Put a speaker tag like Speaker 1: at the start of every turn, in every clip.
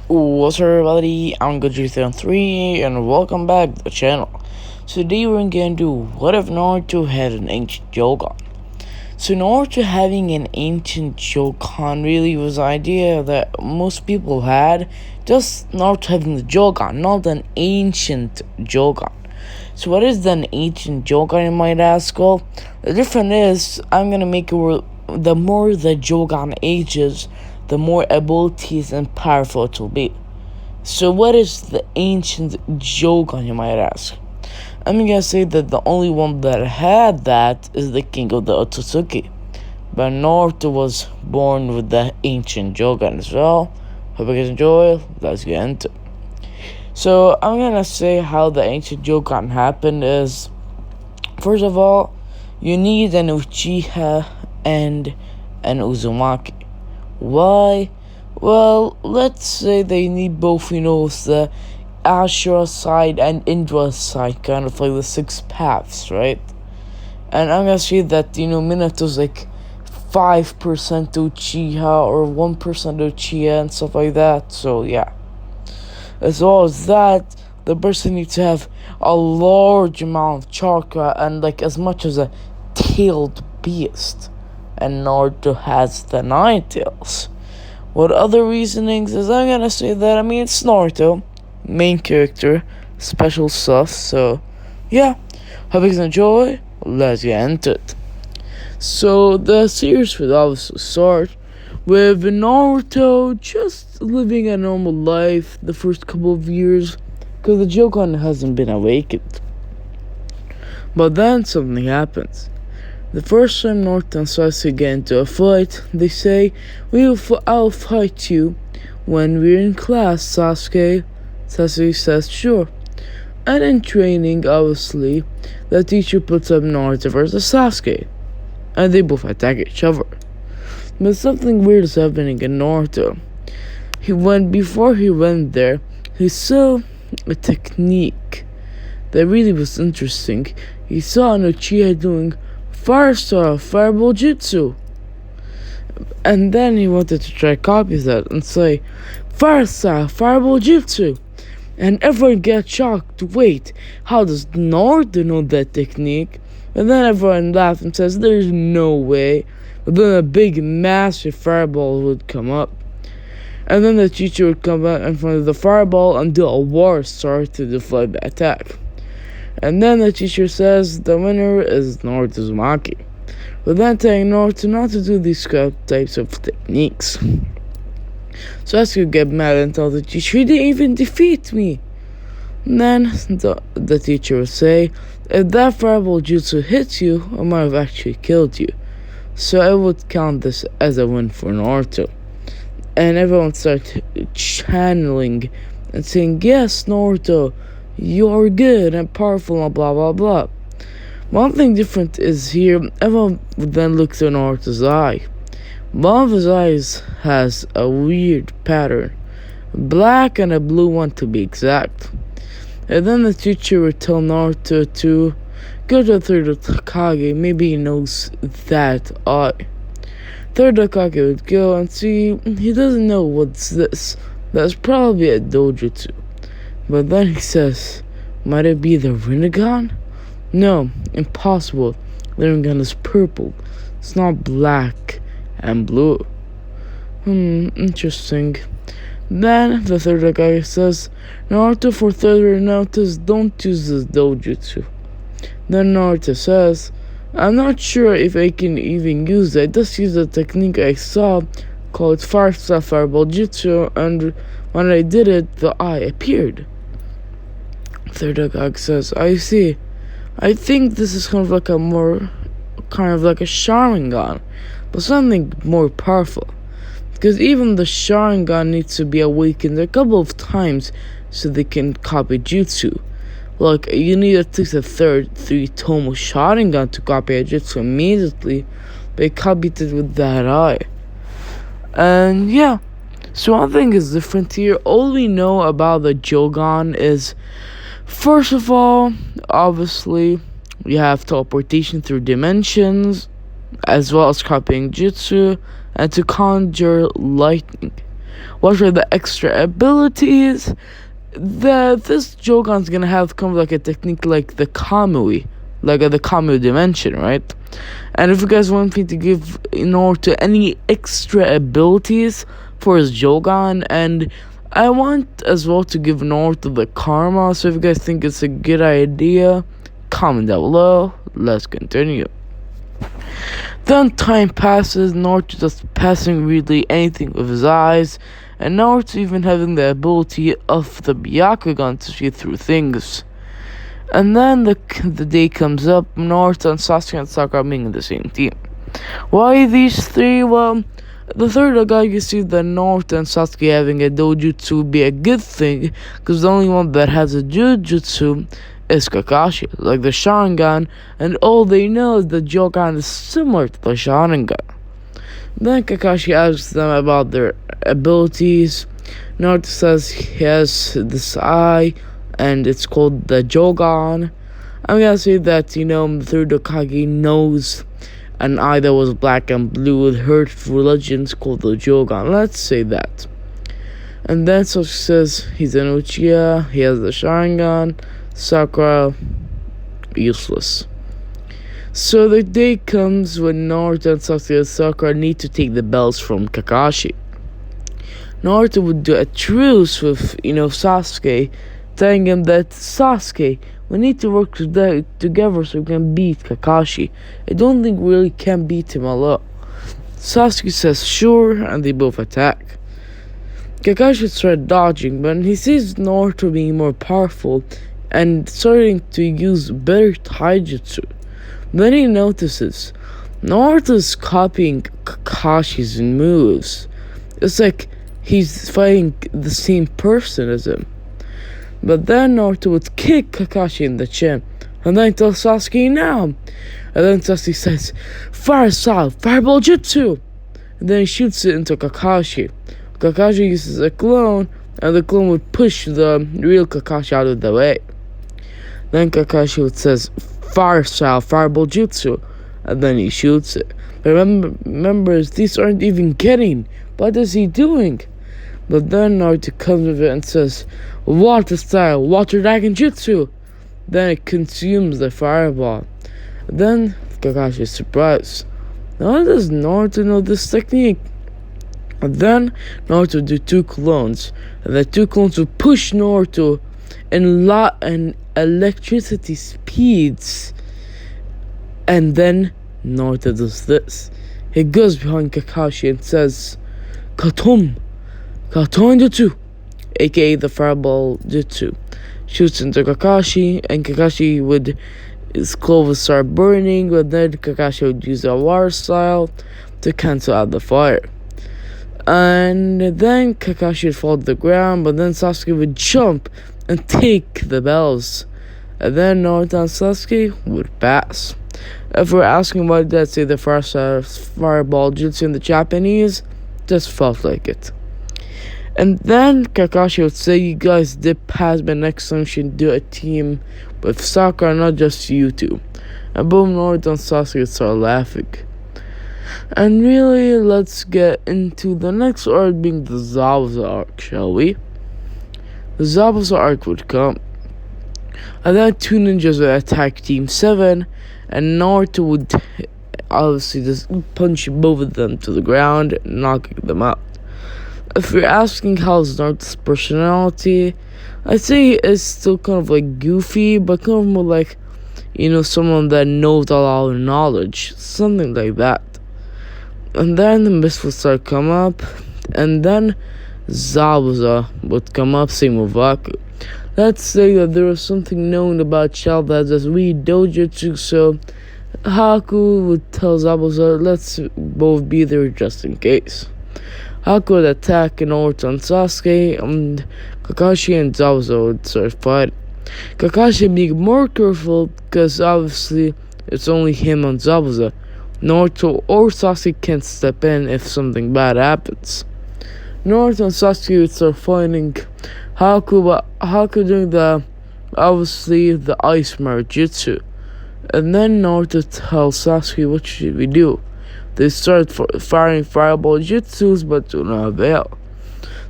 Speaker 1: What's up everybody, I'm Good3 and welcome back to the channel. Today we're going to do what if Naruto had an ancient jogan. So Naruto having an ancient jogan really was an idea that most people had, just Naruto having the jogan, not an ancient jogan. So what is an ancient jogan, you might ask? Well, the difference is I'm going to make it where the more the jogan ages, the more abilities and powerful it will be. So what is the ancient jogan, you might ask? I'm gonna say that the only one that had that is the king of the Otsutsuki. But Naruto was born with the ancient jogan as well. Hope you guys enjoy. Let's get into it. So I'm gonna say how the ancient jogan happened is, first of all, you need an Uchiha and an Uzumaki. Why? Well, let's say they need both, the Ashura side and Indra side, kind of like the 6 paths, right? And I'm gonna say that, Minato's like 5% Uchiha or 1% Uchiha and stuff like that, so yeah. As well as that, the person needs to have a large amount of chakra and like as much as a tailed beast. And Naruto has the 9 tails. What other reasonings is I'm gonna say that, it's Naruto, main character, special stuff, so yeah. Hope you guys enjoy, let's get into it. So the series would obviously start with Naruto just living a normal life the first couple of years, because the jogan hasn't been awakened. But then something happens. The first time Naruto and Sasuke get into a fight, they say, I'll fight you when we're in class, Sasuke. Sasuke says, sure. And in training, obviously, the teacher puts up Naruto versus Sasuke. And they both attack each other. But something weird is happening in Naruto. Before he went there, he saw a technique that really was interesting. He saw an Uchiha doing Firestar, Fireball Jutsu. And then he wanted to try copy that and say, Firestar, Fireball Jutsu. And everyone got shocked. Wait, how does Naruto know that technique? And then everyone laughed and says, there's no way. But then a big, massive fireball would come up. And then the teacher would come out in front of the fireball until a war started to deflect the attack. And then the teacher says the winner is Naruto Uzumaki. But then telling Naruto not to do these types of techniques. So Sasuke would get mad and tell the teacher, he didn't even defeat me. And then the teacher would say, if that fireball jutsu hits you, I might have actually killed you. So I would count this as a win for Naruto. And everyone started channeling and saying, yes, Naruto, you are good and powerful and blah blah blah. One thing different is here, everyone would then look to Naruto's eye. One of his eyes has a weird pattern, black and a blue one to be exact. And then the teacher would tell Naruto to go to the third Hokage, maybe he knows that eye. Third Hokage would go and see, he doesn't know what's this. That's probably a dojutsu. But then he says, might it be the Rinnegan? No, impossible. The Rinnegan is purple. It's not black and blue. Interesting. Then the third guy says, Naruto, for third notice, don't use this dojutsu. Then Naruto says, I'm not sure if I can even use it. I just use the technique I saw called Firestar Fireball Jutsu, and when I did it, the eye appeared. Third Hokage says, I see. I think this is kind of like a Sharingan, but something more powerful. Because even the Sharingan needs to be awakened a couple of times so they can copy Jutsu. Like, you need at least a 3-tomo Sharingan to copy a Jutsu immediately, but he copied it with that eye. And yeah, so one thing is different here. All we know about the jogan is, first of all, obviously, we have teleportation through dimensions, as well as copying jutsu, and to conjure lightning. what are the extra abilities. This Jogan's gonna have kind of like a technique like the Kamui, like the Kamui dimension, right? And if you guys want me to give Naruto any extra abilities for his Jogan, and I want as well to give Naruto the Karma, so if you guys think it's a good idea, comment down below. Let's continue. Then time passes, Naruto just passing really anything with his eyes, and Naruto even having the ability of the Byakugan to see through things. And then the day comes up, Naruto and Sasuke and Sakura being in the same team. Why these three? Well, the third guy you see that Naruto and Sasuke having a dojutsu would be a good thing, because the only one that has a jujutsu is Kakashi, like the Sharingan, and all they know is the Jogan is similar to the Sharingan. Then Kakashi asks them about their abilities. Naruto says he has this eye, and it's called the Jougan. I'm gonna say that, the third Hokage knows an eye that was black and blue with her religion's called the Jougan. Let's say that. And then Sasuke says he's an Uchiha, he has the Sharingan, Sakura, useless. So the day comes when Naruto and Sasuke and Sakura need to take the bells from Kakashi. Naruto would do a truce with, Sasuke, telling him that, Sasuke, we need to work together so we can beat Kakashi. I don't think we really can beat him alone. Sasuke says sure, and they both attack. Kakashi starts dodging, but he sees Naruto being more powerful and starting to use better taijutsu. Then he notices Naruto's copying Kakashi's moves. It's like he's fighting the same person as him. But then Naruto would kick Kakashi in the chin, and then tell Sasuke now. And then Sasuke says, Fire Style, Fireball Jutsu! And then he shoots it into Kakashi. Kakashi uses a clone, and the clone would push the real Kakashi out of the way. Then Kakashi would says, Fire Style, Fireball Jutsu, and then he shoots it. But remember, these aren't even getting. What is he doing? But then Naruto comes with it and says, Water Style, Water Dragon Jutsu. Then it consumes the fireball. Then Kakashi is surprised. How does Naruto know this technique? And then Naruto would do two clones, and the two clones would push Naruto in electricity speeds. And then Naruto does this. He goes behind Kakashi and says, Katon Jutsu, aka the Fireball Jutsu. Shoots into Kakashi, and his clothes would start burning, but then Kakashi would use a water style to cancel out the fire. And then Kakashi would fall to the ground, but then Sasuke would jump and take the bells. And then Naruto and Sasuke would pass. If we're asking why did I say the first Fireball Jutsu in the Japanese, just felt like it. And then Kakashi would say, you guys did pass, but next time you should do a team with Sakura, not just you two. And boom, Naruto and Sasuke would start laughing. And really, let's get into the next arc, being the Zabuza arc, shall we? The Zabuza arc would come. And then two ninjas would attack Team 7, and Naruto would obviously just punch both of them to the ground, knocking them out. If you're asking how's Naruto's personality, I'd say it's still kind of like goofy, but kind of more like, someone that knows a lot of knowledge, something like that. And then the mist would start come up, and then Zabuza would come up, same with Vaku. Let's say that there was something known about child that has weed dojutsu, so Haku would tell Zabuza, let's both be there just in case. Haku would attack Naruto and Sasuke, and Kakashi and Zabuza would start fighting. Kakashi being more careful, because obviously it's only him and Zabuza. Naruto or Sasuke can't step in if something bad happens. Naruto and Sasuke would start fighting Haku, but Haku doing the Ice Mirror Jutsu. And then Naruto tells Sasuke, what should we do? They start firing Fireball Jutsus, but to no avail.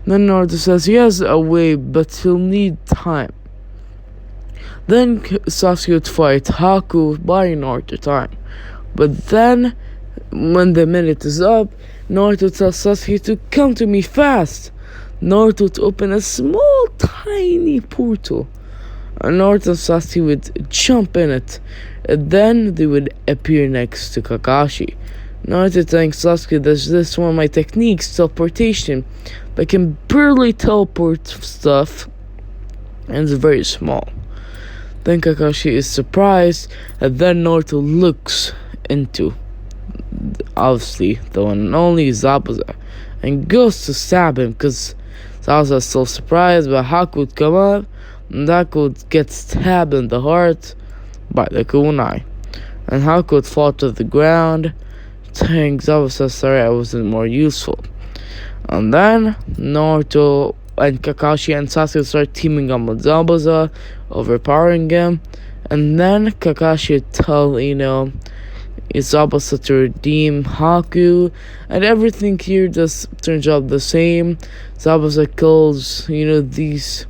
Speaker 1: Then Naruto says he has a way, but he'll need time. Then Sasuke would fight Haku, buying Naruto time. But then, when the minute is up, Naruto tells Sasuke to come to me fast. Naruto would open a small, tiny portal. And Naruto and Sasuke would jump in it. And then they would appear next to Kakashi. Naruto telling Sasuke that this is one of my techniques, teleportation. I can barely teleport stuff, and it's very small. Then Kakashi is surprised, and then Naruto looks into, obviously, the one and only Zabuza, and goes to stab him, because Zabuza is so surprised, but Haku would come up, and Haku would get stabbed in the heart by the kunai. And Haku would fall to the ground, saying Zabuza, sorry I wasn't more useful. And then Naruto and Kakashi and Sasuke start teaming up with Zabuza, overpowering him. And then Kakashi would tell, Zabuza to redeem Haku. And everything here just turns out the same. Zabuza kills, these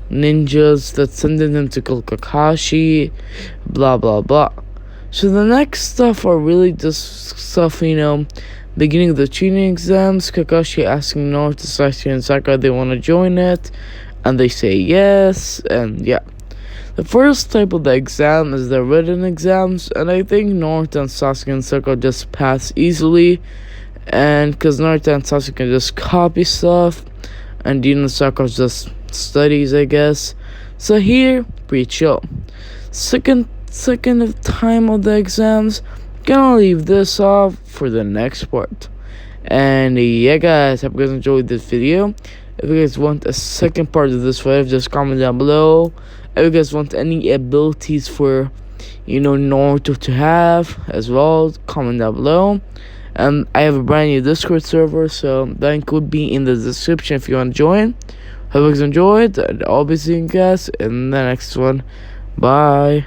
Speaker 1: ninjas that sending him to kill Kakashi. Blah, blah, blah. So the next stuff are really just stuff, beginning of the Chunin exams, Kakashi asking Naruto, Sasuke, and Sakura they want to join it, and they say yes, and yeah. The first type of the exam is the written exams, and I think Naruto and Sasuke and Sakura just pass easily, and because Naruto and Sasuke can just copy stuff, and Sakura just studies, I guess. So here, pretty chill. Second of time of the exams, gonna leave this off for the next part. And yeah guys, hope you guys enjoyed this video. If you guys want a second part of this video, just comment down below. If you guys want any abilities for Naruto to have as well, comment down below. And I have a brand new Discord server, so that link would be in the description if you want to join. Hope you guys enjoyed, and I'll be seeing you guys in the next one. Bye.